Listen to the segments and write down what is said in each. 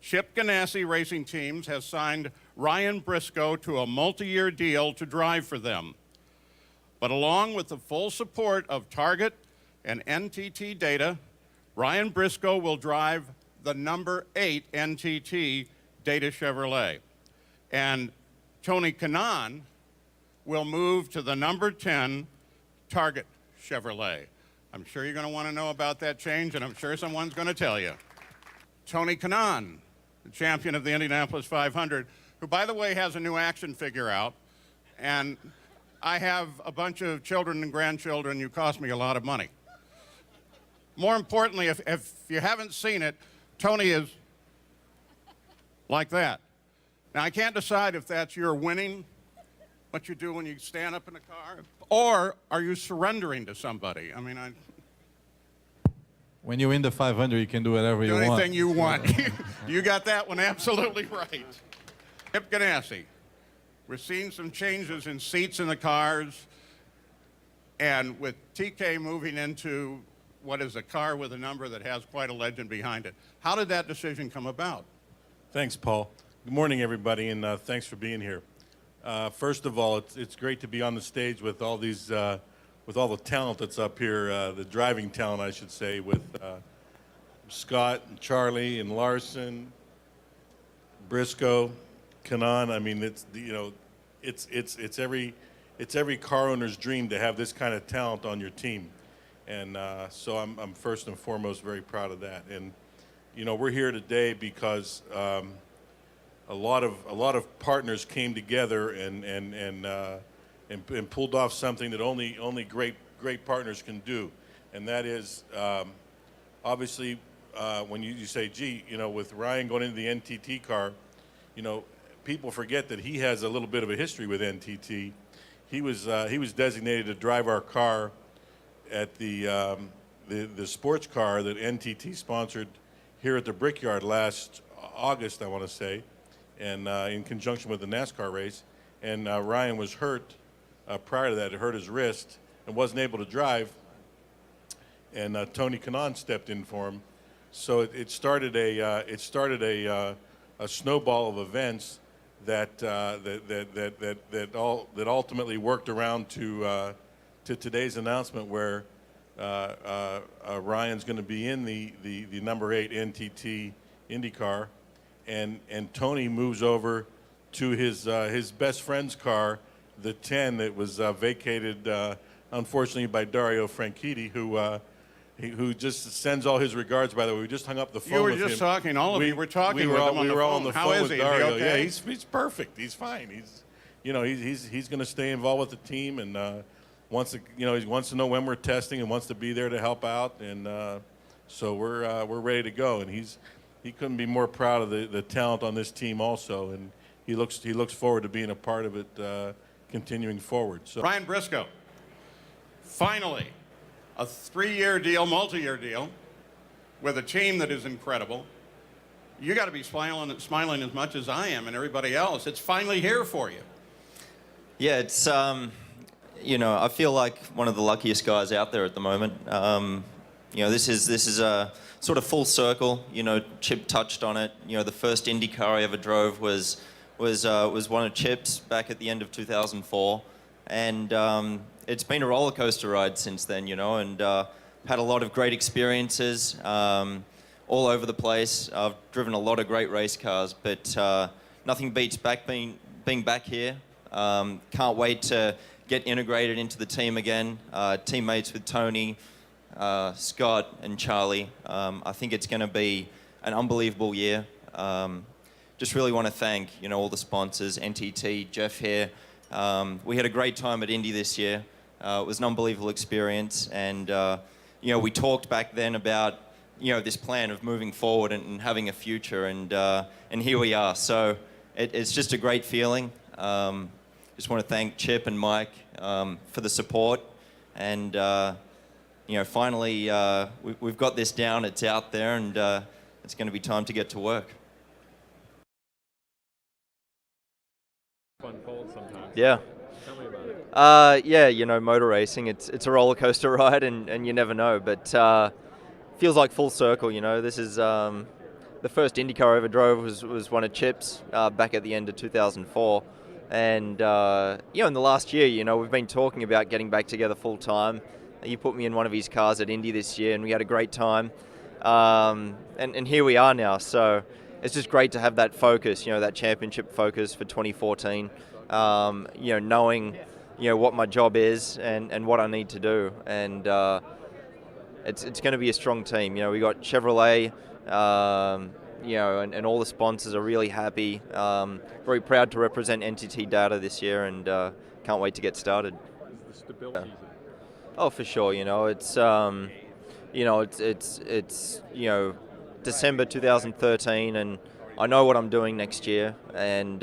Chip Ganassi Racing Teams has signed Ryan Briscoe to a multi-year deal to drive for them. But along with the full support of Target and NTT Data, Ryan Briscoe will drive the number 8 NTT Data Chevrolet. And Tony Kanaan will move to the number 10 Target Chevrolet. I'm sure you're going to want to know about that change, and I'm sure someone's going to tell you. Tony Kanaan, the champion of the Indianapolis 500, who, by the way, has a new action figure out. And I have a bunch of children and grandchildren. You cost me a lot of money. More importantly, if you haven't seen it, Tony is like that. Now, I can't decide if that's your winning, what you do when you stand up in the car, or are you surrendering to somebody? I mean, when you win the 500, you can do whatever you want. Do anything you want. You got that one absolutely right. Chip Ganassi. We're seeing some changes in seats in the cars, and with TK moving into what is a car with a number that has quite a legend behind it. How did that decision come about? Thanks, Paul. Good morning, everybody, and thanks for being here. First of all, it's great to be on the stage with all these, with all the talent that's up here, the driving talent, I should say, with Scott and Charlie and Larson, Briscoe, Kanaan. I mean, it's every car owner's dream to have this kind of talent on your team, and so I'm first and foremost very proud of that. And we're here today because a lot of partners came together and pulled off something that only great partners can do, and that is obviously when you say, gee, with Ryan going into the NTT car, people forget that he has a little bit of a history with NTT. He was designated to drive our car at the sports car that NTT sponsored here at the Brickyard last August, I want to say, and in conjunction with the NASCAR race. And Ryan was hurt prior to that. It hurt his wrist and wasn't able to drive. And Tony Kanaan stepped in for him. So it started a snowball of events that ultimately worked around to today's announcement, where Ryan's going to be in the number 8 NTT IndyCar, and Tony moves over to his best friend's car, the 10 that was vacated unfortunately by Dario Franchitti, who just sends all his regards. By the way, we just hung up the phone. You were with just him. talking. All of you were talking with him on the phone. We were all on the How phone is with he? Dario. Is he okay? Yeah, he's perfect. He's fine. He's going to stay involved with the team, and he wants to know when we're testing and wants to be there to help out, and so we're ready to go. And he couldn't be more proud of the talent on this team also, and he looks forward to being a part of it continuing forward. So Ryan Briscoe, finally, a 3-year deal, multi-year deal, with a team that is incredible. You got to be smiling as much as I am and everybody else. It's finally here for you. Yeah, it's I feel like one of the luckiest guys out there at the moment. This is a sort of full circle. Chip touched on it. The first IndyCar I ever drove was one of Chip's back at the end of 2004, and it's been a roller coaster ride since then. And had a lot of great experiences all over the place. I've driven a lot of great race cars, but nothing beats being back here. Can't wait to get integrated into the team again. Teammates with Tony, Scott, and Charlie. I think it's going to be an unbelievable year. Just really want to thank all the sponsors, NTT, Jeff here. We had a great time at Indy this year. It was an unbelievable experience, and we talked back then about this plan of moving forward and having a future, and here we are. So it's just a great feeling. Just want to thank Chip and Mike for the support, and finally we've got this down. It's out there, and it's going to be time to get to work. Fun fold sometimes. Yeah. Tell me about it. Motor racing, it's a roller coaster ride, and you never know, but feels like full circle. This is the first IndyCar I ever drove was one of Chip's back at the end of 2004. And, in the last year, we've been talking about getting back together full time. You put me in one of his cars at Indy this year, and we had a great time. And here we are now. So it's just great to have that focus, that championship focus for 2014. Knowing, what my job is and what I need to do. And it's going to be a strong team. We got Chevrolet, and all the sponsors are really happy. Very proud to represent NTT Data this year, and can't wait to get started. The stability. Oh, for sure. It's December 2013, and I know what I'm doing next year, and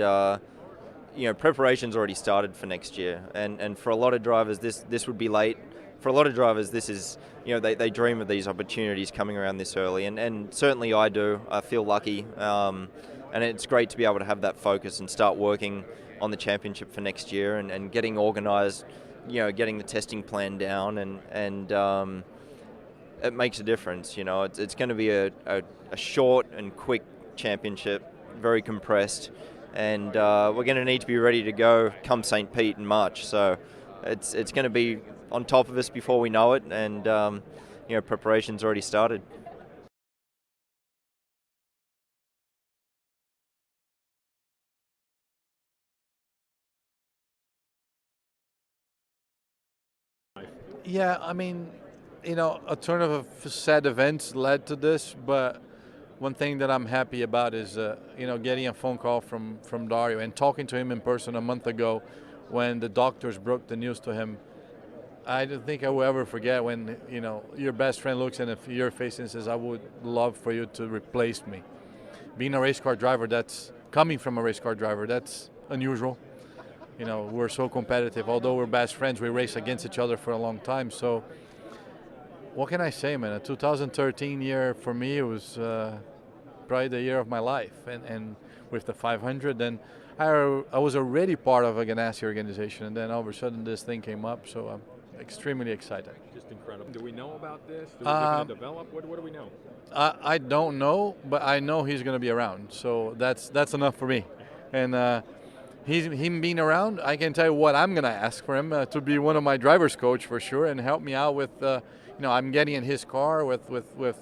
preparation's already started for next year. And for a lot of drivers, this would be late. For a lot of drivers, this is, they dream of these opportunities coming around this early, and certainly I do. I feel lucky, and it's great to be able to have that focus and start working on the championship for next year and getting organised, getting the testing plan down, and it makes a difference. It's going to be a short and quick championship, very compressed, and we're going to need to be ready to go come St. Pete in March. So it's going to be on top of us before we know it, and preparation's already started. Yeah, I mean, a turn of sad events led to this, but one thing that I'm happy about is, getting a phone call from Dario and talking to him in person a month ago when the doctors broke the news to him. I don't think I will ever forget when, your best friend looks in your face and says, I would love for you to replace me. Being a race car driver, coming from a race car driver, that's unusual. We're so competitive. Although we're best friends, we race against each other for a long time. So what can I say, man? A 2013 year for me, it was probably the year of my life. And with the 500, then I was already part of a Ganassi organization, and then all of a sudden this thing came up. So I'm extremely excited. Just incredible. Do we know about this? Is it going to develop? What do we know? I don't know, but I know he's going to be around. So that's enough for me. And him being around, I can tell you what I'm going to ask for him to be one of my driver's coach for sure, and help me out with, I'm getting in his car with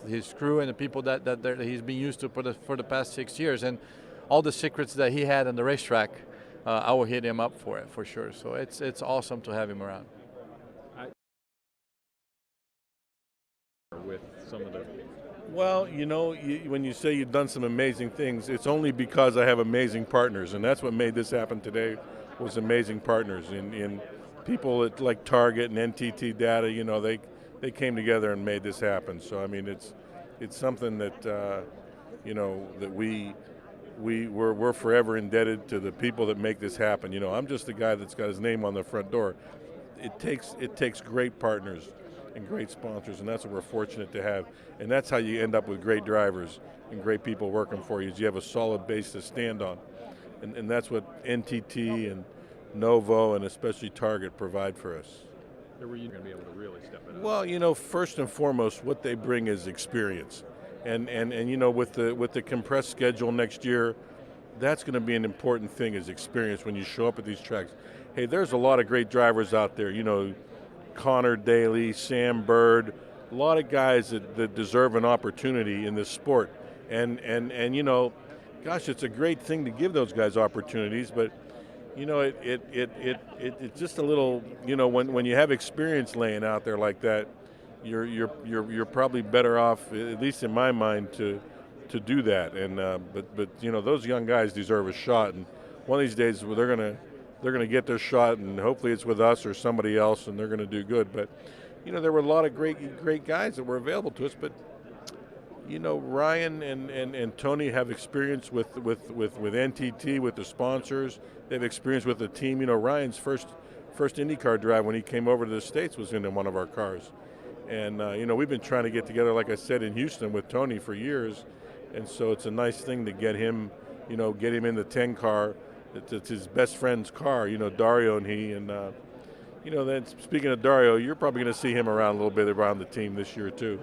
his crew and the people that he's been used to for the past 6 years, and all the secrets that he had on the racetrack, I will hit him up for it for sure. So it's awesome to have him around. With some of the. Well, when you say you've done some amazing things, it's only because I have amazing partners, and that's what made this happen today, was amazing partners in people like Target and NTT Data. They came together and made this happen. So I mean, it's something that that we're forever indebted to the people that make this happen. I'm just the guy that's got his name on the front door. It takes great partners and great sponsors, and that's what we're fortunate to have. And that's how you end up with great drivers and great people working for you, is you have a solid base to stand on. And that's what NTT and Novo and especially Target provide for us. Were you going to be able to really step it up? Well, first and foremost, what they bring is experience. And with the compressed schedule next year, that's going to be an important thing, is experience when you show up at these tracks. Hey, there's a lot of great drivers out there, Connor Daly, Sam Bird, a lot of guys that deserve an opportunity in this sport. And gosh, it's a great thing to give those guys opportunities, but it's just a little, when you have experience laying out there like that, you're probably better off, at least in my mind, to do that. And but those young guys deserve a shot, and one of these days they're gonna get their shot, and hopefully it's with us or somebody else, and they're gonna do good. But there were a lot of great guys that were available to us, but Ryan and Tony have experience with NTT, with the sponsors. They've experience with the team. Ryan's first IndyCar drive when he came over to the States was in one of our cars. And, we've been trying to get together, like I said, in Houston with Tony for years. And so it's a nice thing to get him in the 10 car. It's his best friend's car, Dario and he. And, then speaking of Dario, you're probably going to see him around a little bit around the team this year too.